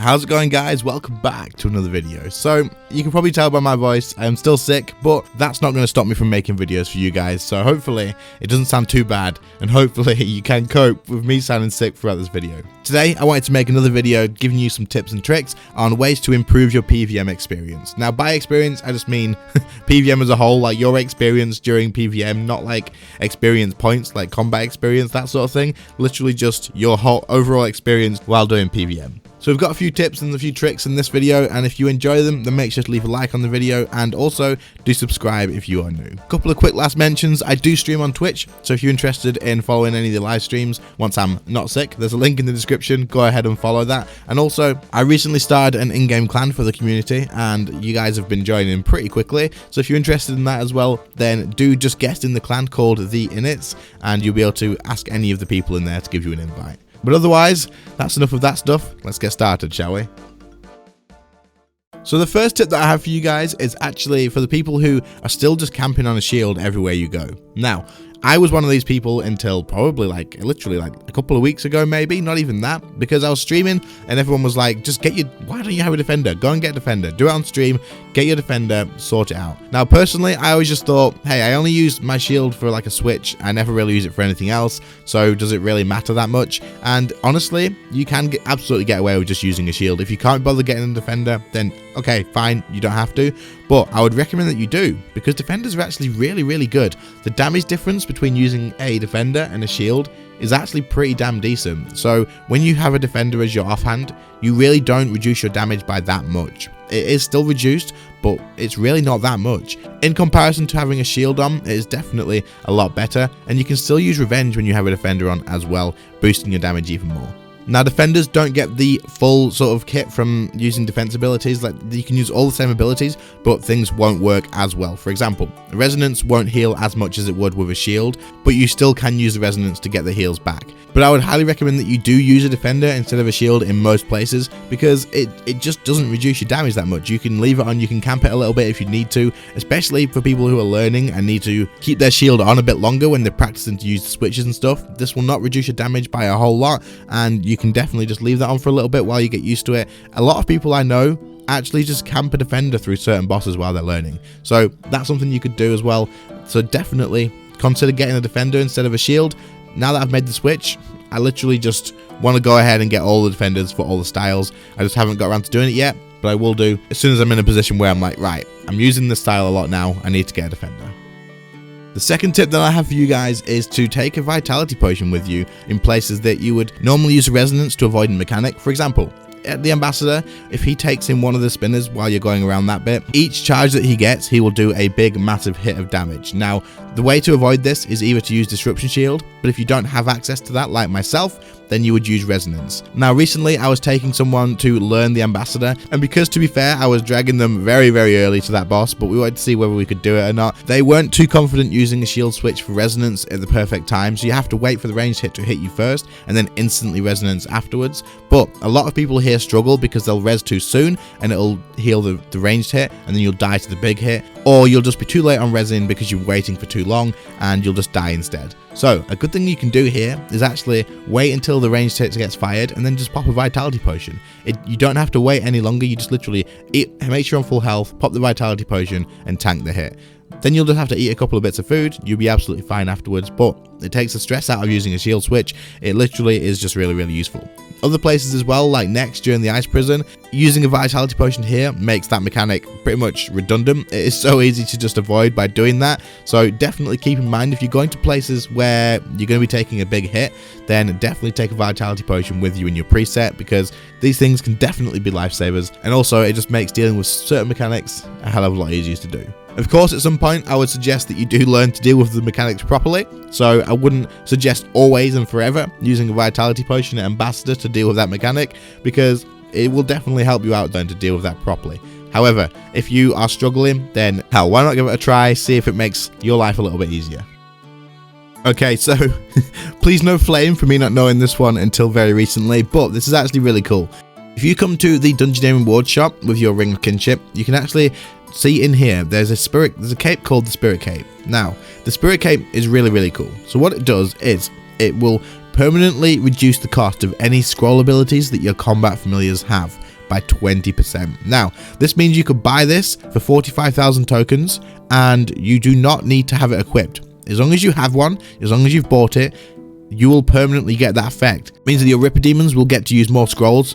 How's it going, guys? Welcome back to another video. So you can probably tell by my voice I am still sick, but that's not going to stop me from making videos for you guys. So hopefully it doesn't sound too bad, and hopefully you can cope with me sounding sick throughout this video. Today I wanted to make another video giving you some tips and tricks on ways to improve your PvM experience. Now by experience I just mean PvM as a whole, like your experience during PvM, not like experience points like combat experience, that sort of thing. Literally just your whole overall experience while doing PvM. So we've got a few tips and a few tricks in this video, and if you enjoy them, then make sure to leave a like on the video, and also do subscribe if you are new. Couple of quick last mentions: I do stream on Twitch, so if you're interested in following any of the live streams once I'm not sick, there's a link in the description, go ahead and follow that. And also, I recently started an in-game clan for the community, and you guys have been joining pretty quickly, so if you're interested in that as well, then do just guest in the clan called The Inits, and you'll be able to ask any of the people in there to give you an invite. But otherwise, that's enough of that stuff. Let's get started, shall we? So the first tip that I have for you guys is actually for the people who are still just camping on a shield everywhere you go. Now, I was one of these people until probably literally a couple of weeks ago, maybe, not even that, because I was streaming and everyone was like, just get your, why don't you have a defender? Go and get a defender, do it on stream, get your defender, sort it out. Now, personally, I always just thought, hey, I only use my shield for like a switch. I never really use it for anything else. So does it really matter that much? And honestly, you can absolutely get away with just using a shield. If you can't bother getting a defender, then okay, fine, you don't have to. But I would recommend that you do, because defenders are actually really, really good. The damage difference between using a defender and a shield is actually pretty damn decent. So when you have a defender as your offhand, you really don't reduce your damage by that much. It is still reduced, but it's really not that much. In comparison to having a shield on, it is definitely a lot better, and you can still use revenge when you have a defender on as well, boosting your damage even more. Now, defenders don't get the full sort of kit from using defense abilities. Like, you can use all the same abilities, but things won't work as well. For example, resonance won't heal as much as it would with a shield, but you still can use the resonance to get the heals back. But I would highly recommend that you do use a defender instead of a shield in most places, because it just doesn't reduce your damage that much. You can leave it on, you can camp it a little bit if you need to, especially for people who are learning and need to keep their shield on a bit longer when they're practicing to use the switches and stuff. This will not reduce your damage by a whole lot, and you can definitely just leave that on for a little bit while you get used to it. A lot of people I know actually just camp a defender through certain bosses while they're learning, so that's something you could do as well. So definitely consider getting a defender instead of a shield. Now that I've made the switch, I literally just want to go ahead and get all the defenders for all the styles. I just haven't got around to doing it yet, but I will do as soon as I'm in a position where I'm like, right, I'm using this style a lot now, I need to get a defender. The second tip that I have for you guys is to take a vitality potion with you in places that you would normally use a resonance to avoid a mechanic. For example, at the ambassador, if he takes in one of the spinners while you're going around that bit, each charge that he gets, he will do a big massive hit of damage. Now, the way to avoid this is either to use disruption shield, but if you don't have access to that like myself, then you would use resonance. Now recently I was taking someone to learn the ambassador, and because to be fair I was dragging them very, very early to that boss, but we wanted to see whether we could do it or not. They weren't too confident using a shield switch for resonance at the perfect time, so you have to wait for the ranged hit to hit you first and then instantly resonance afterwards. But a lot of people here struggle because they'll res too soon and it'll heal the ranged hit, and then you'll die to the big hit, or you'll just be too late on resing because you're waiting for too long and you'll just die instead. So a good thing you can do here is actually wait until the ranged hit gets fired and then just pop a vitality potion. You don't have to wait any longer, you just literally make sure you're on full health, pop the vitality potion and tank the hit. Then you'll just have to eat a couple of bits of food, you'll be absolutely fine afterwards, but it takes the stress out of using a shield switch. It literally is just really, really useful. Other places as well, like next during the ice prison, using a vitality potion here makes that mechanic pretty much redundant. It is so easy to just avoid by doing that, so definitely keep in mind if you're going to places where you're going to be taking a big hit, then definitely take a vitality potion with you in your preset, because these things can definitely be lifesavers, and also it just makes dealing with certain mechanics a hell of a lot easier to do. Of course, at some point, I would suggest that you do learn to deal with the mechanics properly, so I wouldn't suggest always and forever using a vitality potion at ambassador to deal with that mechanic, because it will definitely help you out then to deal with that properly. However, if you are struggling, then hell, why not give it a try, see if it makes your life a little bit easier. Okay, so please no flame for me not knowing this one until very recently, but this is actually really cool. If you come to the Dungeoneering Reward shop with your Ring of Kinship, you can actually see in here there's a cape called the Spirit Cape. Now, the Spirit Cape is really, really cool. So what it does is it will permanently reduce the cost of any scroll abilities that your combat familiars have by 20%. Now, this means you could buy this for 45,000 tokens, and you do not need to have it equipped. As long as you have one, as long as you've bought it, you will permanently get that effect. It means that your Ripper Demons will get to use more scrolls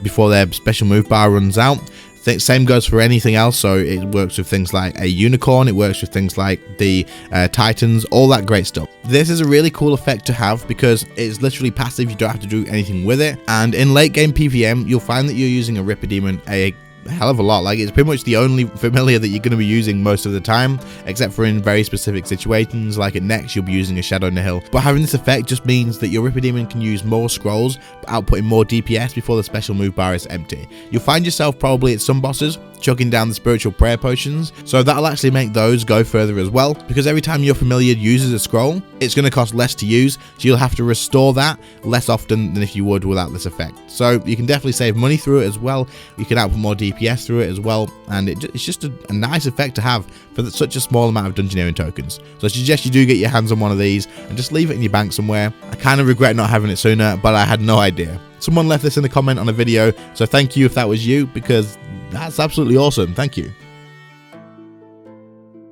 before their special move bar runs out. Same goes for anything else, so it works with things like a unicorn, it works with things like the titans, all that great stuff. This is a really cool effect to have because it's literally passive, you don't have to do anything with it, and in late game PvM, you'll find that you're using a Ripper Demon a hell of a lot. Like, it's pretty much the only familiar that you're going to be using most of the time, except for in very specific situations, like at next you'll be using a Shadow Nihil. But having this effect just means that your Ripper Demon can use more scrolls, outputting more DPS before the special move bar is empty. You'll find yourself probably at some bosses chucking down the spiritual prayer potions, so that'll actually make those go further as well, because every time your familiar uses a scroll, it's going to cost less to use, so you'll have to restore that less often than if you would without this effect. So you can definitely save money through it as well, you can output more DPS through it as well, and it's just a nice effect to have for such a small amount of Dungeoneering tokens. So I suggest you do get your hands on one of these and just leave it in your bank somewhere. I kind of regret not having it sooner, but I had no idea. Someone left this in a comment on a video, so thank you if that was you, because that's absolutely awesome. Thank you.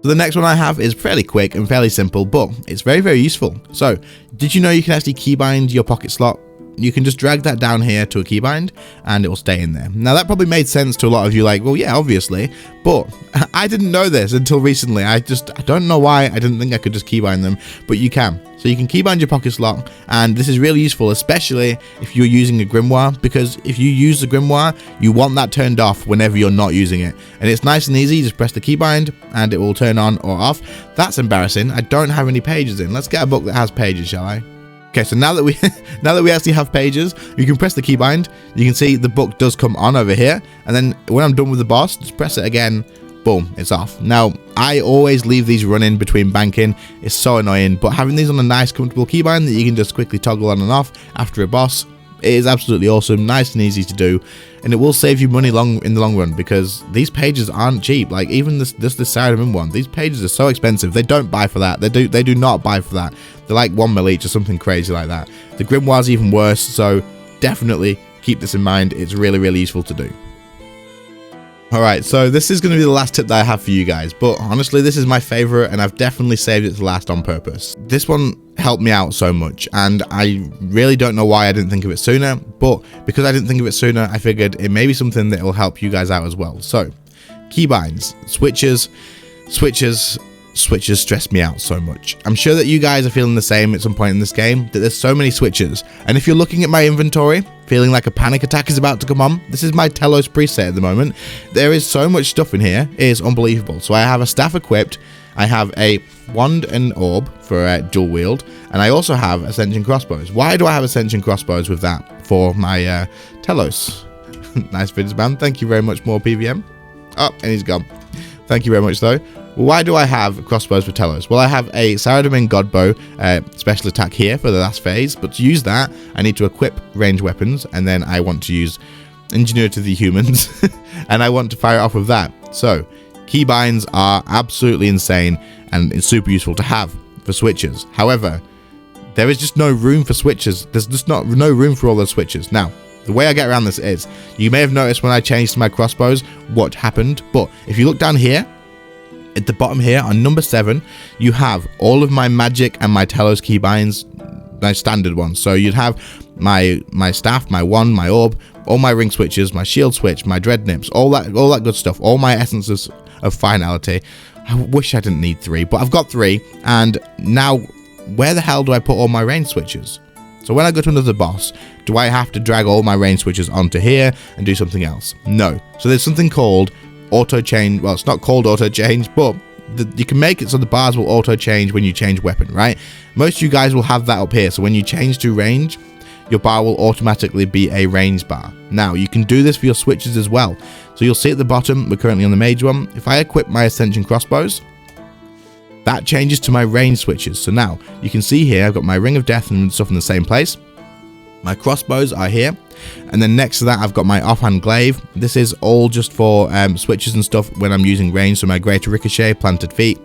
So the next one I have is fairly quick and fairly simple, but it's very, very useful. So, did you know you can actually keybind your pocket slot? You can just drag that down here to a keybind and it will stay in there. Now that probably made sense to a lot of you, like, well, yeah, obviously, but I didn't know this until recently. I don't know why I didn't think I could just keybind them, but you can. So you can keybind your pocket slot, and this is really useful, especially if you're using a grimoire, because if you use the grimoire, you want that turned off whenever you're not using it. And it's nice and easy, just press the keybind and it will turn on or off. That's embarrassing. I don't have any pages in. Let's get a book that has pages, shall I? Okay, so now that we actually have pages, you can press the keybind. You can see the book does come on over here, and then when I'm done with the boss, just press it again. Boom, it's off. Now, I always leave these running between banking. It's so annoying, but having these on a nice, comfortable keybind that you can just quickly toggle on and off after a boss, it is absolutely awesome, nice and easy to do, and it will save you money in the long run, because these pages aren't cheap. Like, even this Saradomin one, these pages are so expensive. They don't buy for that. They do not buy for that. They're like 1 mil each or something crazy like that. The grimoire's even worse, so definitely keep this in mind. It's really, really useful to do. Alright, so this is going to be the last tip that I have for you guys, but honestly this is my favourite and I've definitely saved it to last on purpose. This one helped me out so much, and I really don't know why I didn't think of it sooner, but because I didn't think of it sooner, I figured it may be something that will help you guys out as well. So, keybinds, switches stress me out so much. I'm sure that you guys are feeling the same at some point in this game, that there's so many switches, and if you're looking at my inventory feeling like a panic attack is about to come on, this is my Telos preset at the moment. There is so much stuff in here, it is unbelievable. So I have a staff equipped, I have a wand and orb for dual wield, and I also have ascension crossbows. Why do I have ascension crossbows with that? For my Telos. Nice vids, man. Thank you very much, more PvM. Oh, and he's gone. Thank you very much, though. Why do I have crossbows for Telos? Well, I have a Saradomin Godbow special attack here for the last phase, but to use that, I need to equip ranged weapons, and then I want to use Ingenuity of the Humans, and I want to fire it off with that. So, keybinds are absolutely insane, and it's super useful to have for switches. However, there is just no room for switches. There's just no room for all those switches. Now, the way I get around this is, you may have noticed when I changed to my crossbows what happened, but if you look down here, at the bottom here on number 7, you have all of my magic and my Telos keybinds, my standard ones. So you'd have my staff, my wand, my orb, all my ring switches, my shield switch, my dread nips, all that good stuff, all my essences of finality. I wish I didn't need 3, but I've got 3, and now where the hell do I put all my range switches? So when I go to another boss, do I have to drag all my range switches onto here and do something else? No. So there's something called auto change. Well, it's not called auto change, but you can make it so the bars will auto change when you change weapon, right? Most of you guys will have that up here, so when you change to range, your bar will automatically be a range bar. Now, you can do this for your switches as well. So you'll see at the bottom, we're currently on the mage one. If I equip my ascension crossbows, that changes to my range switches. So now, you can see here, I've got my ring of death and stuff in the same place. My crossbows are here, and then next to that I've got my offhand glaive. This is all just for switches and stuff when I'm using range, so my greater ricochet, planted feet.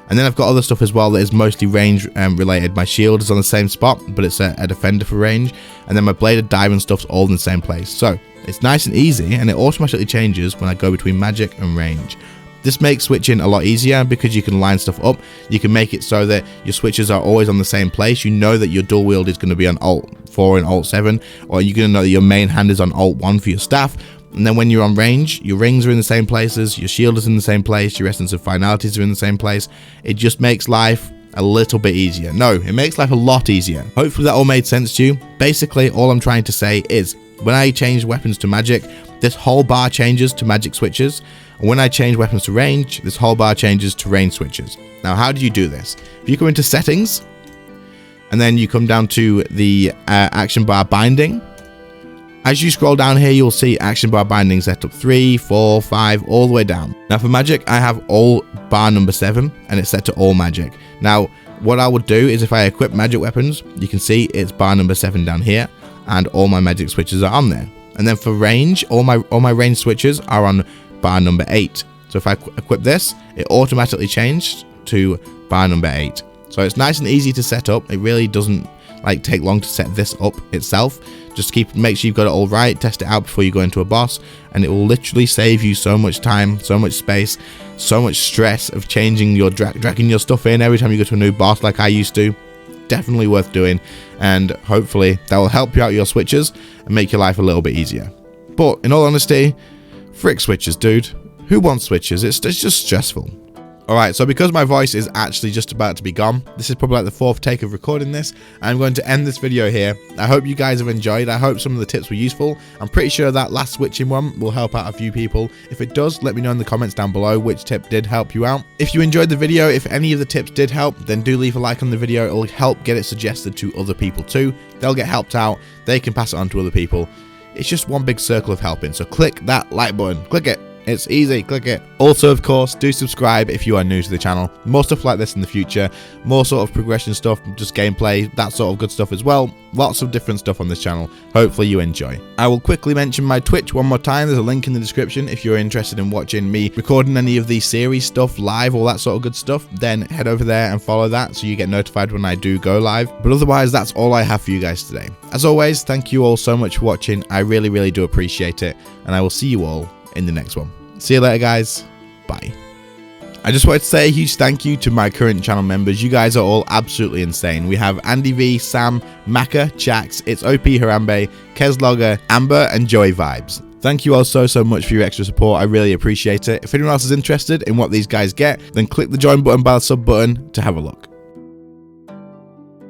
And then I've got other stuff as well that is mostly range related. My shield is on the same spot, but it's a defender for range. And then my bladed diamond stuff's all in the same place. So It's nice and easy, and it automatically changes when I go between magic and range. This makes switching a lot easier because you can line stuff up. You can make it so that your switches are always on the same place. You know that your dual wield is going to be on Alt 4 and Alt 7, or you're going to know that your main hand is on Alt 1 for your staff. And then when you're on range, your rings are in the same places, your shield is in the same place, your essence of finalities are in the same place. It just makes life a little bit easier. No, it makes life a lot easier. Hopefully that all made sense to you. Basically, all I'm trying to say is, when I change weapons to magic, this whole bar changes to magic switches. And when I change weapons to range, this whole bar changes to range switches. Now, how do you do this? If you go into settings, and then you come down to the action bar binding, as you scroll down here, you'll see action bar binding set up 3, 4, 5, all the way down. Now for magic, I have all bar number 7, and it's set to all magic. Now, what I would do is if I equip magic weapons, you can see it's bar number 7 down here, and all my magic switches are on there. And then for range, all my range switches are on bar number 8. So if I equip this, it automatically changed to bar number 8. So it's nice and easy to set up. It really doesn't like take long to set this up itself. Just make sure you've got it all right, test it out before you go into a boss, and it will literally save you so much time, so much space, so much stress of changing your dragging your stuff in every time you go to a new boss like I used to. Definitely worth doing, and hopefully that will help you out your switches and make your life a little bit easier. But in all honesty, frick switches, dude. Who wants switches? It's just stressful. Alright, so because my voice is actually just about to be gone, this is probably like the 4th take of recording this, I'm going to end this video here. I hope you guys have enjoyed. I hope some of the tips were useful. I'm pretty sure that last switching one will help out a few people. If it does, let me know in the comments down below which tip did help you out. If you enjoyed the video, if any of the tips did help, then do leave a like on the video. It will help get it suggested to other people too. They'll get helped out. They can pass it on to other people. It's just one big circle of helping, so click that like button. Click it. It's easy, click it. Also, of course, do subscribe if you are new to the channel. More stuff like this in the future, more sort of progression stuff, just gameplay, that sort of good stuff as well. Lots of different stuff on this channel. Hopefully you enjoy. I will quickly mention my Twitch one more time. There's a link in the description if you're interested in watching me recording any of these series stuff live, all that sort of good stuff. Then head over there and follow that so you get notified when I do go live. But otherwise, that's all I have for you guys today. As always, thank you all so much for watching. I really, really do appreciate it, and I will see you all in the next one. See you later, guys. Bye. I just wanted to say a huge thank you to my current channel members. You guys are all absolutely insane. We have Andy V, Sam, Maka, Jax, It's OP Harambe, Keslogger, Amber, and Joey Vibes. Thank you all so much for your extra support. I really appreciate it. If anyone else is interested in what these guys get, then click the join button by the sub button to have a look.